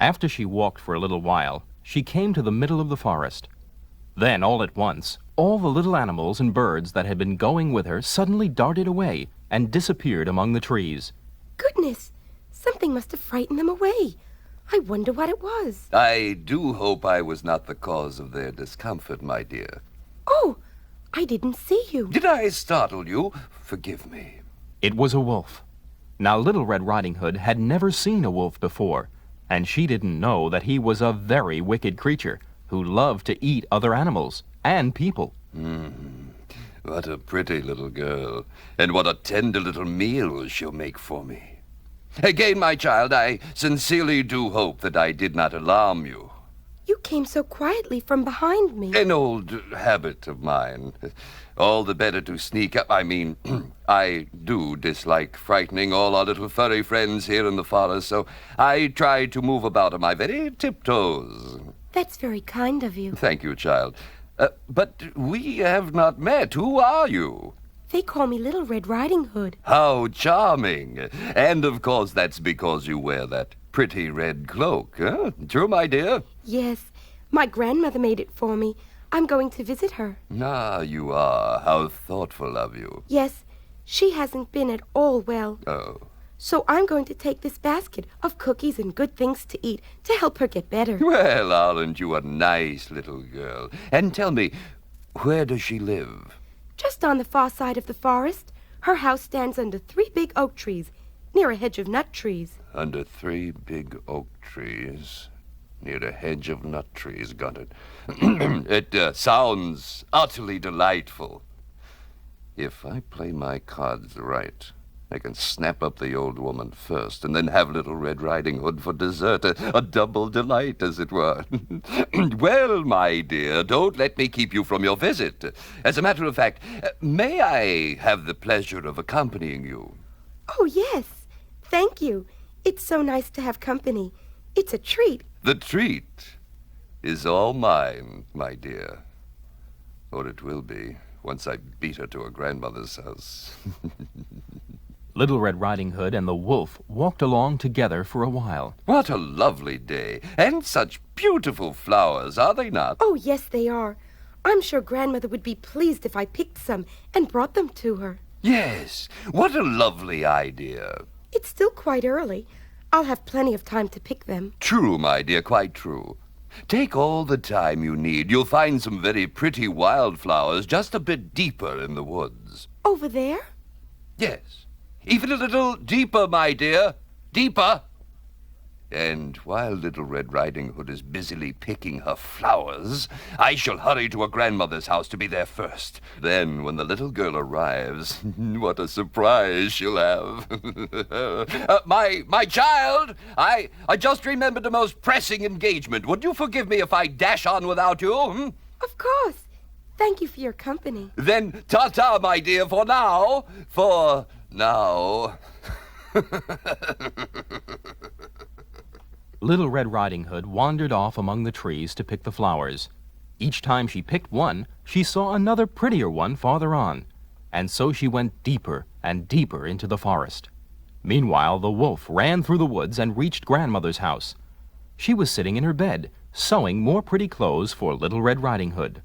After she walked for a little while, she came to the middle of the forest. Then, all at once, all the little animals and birds that had been going with her suddenly darted away and disappeared among the trees. Goodness! Something must have frightened them away. I wonder what it was. I do hope I was not the cause of their discomfort, my dear. Oh, I didn't see you. Did I startle you? Forgive me. It was a wolf. Now, Little Red Riding Hood had never seen a wolf before, and she didn't know that he was a very wicked creature who loved to eat other animals and people. What a pretty little girl, and what a tender little meal she'll make for me. Again, my child, I sincerely do hope that I did not alarm you. You came so quietly from behind me. An old habit of mine. All the better to sneak up. I do dislike frightening all our little furry friends here in the forest, so I try to move about on my very tiptoes. That's very kind of you. Thank you, child. But we have not met. Who are you? They call me Little Red Riding Hood. How charming. And, of course, that's because you wear that pretty red cloak, huh? True, my dear? Yes, my grandmother made it for me. I'm going to visit her. Ah, you are. How thoughtful of you. Yes, she hasn't been at all well. Oh. So I'm going to take this basket of cookies and good things to eat to help her get better. Well, aren't you a nice little girl? And tell me, where does she live? Just on the far side of the forest. Her house stands under 3 big oak trees, near a hedge of nut trees. Under 3 big oak trees, near a hedge of nut trees. Got it. It sounds utterly delightful. If I play my cards right, I can snap up the old woman first, and then have Little Red Riding Hood for dessert, a double delight, as it were. Well, my dear, don't let me keep you from your visit. As a matter of fact, may I have the pleasure of accompanying you? Oh, yes. Thank you. It's so nice to have company. It's a treat. The treat is all mine, my dear. Or it will be, once I beat her to her grandmother's house. Little Red Riding Hood and the wolf walked along together for a while. What a lovely day, and such beautiful flowers, are they not? Oh, yes, they are. I'm sure Grandmother would be pleased if I picked some and brought them to her. Yes, what a lovely idea. It's still quite early. I'll have plenty of time to pick them. True, my dear, quite true. Take all the time you need. You'll find some very pretty wildflowers just a bit deeper in the woods. Over there? Yes. Even a little deeper, my dear. Deeper. And while Little Red Riding Hood is busily picking her flowers, I shall hurry to her grandmother's house to be there first. Then, when the little girl arrives, what a surprise she'll have. My child, I just remembered a most pressing engagement. Would you forgive me if I dash on without you? Of course. Thank you for your company. Then ta-ta, my dear, for now. For now. Little Red Riding Hood wandered off among the trees to pick the flowers. Each time she picked one, she saw another prettier one farther on, and so she went deeper and deeper into the forest. Meanwhile, the wolf ran through the woods and reached Grandmother's house. She was sitting in her bed, sewing more pretty clothes for Little Red Riding Hood.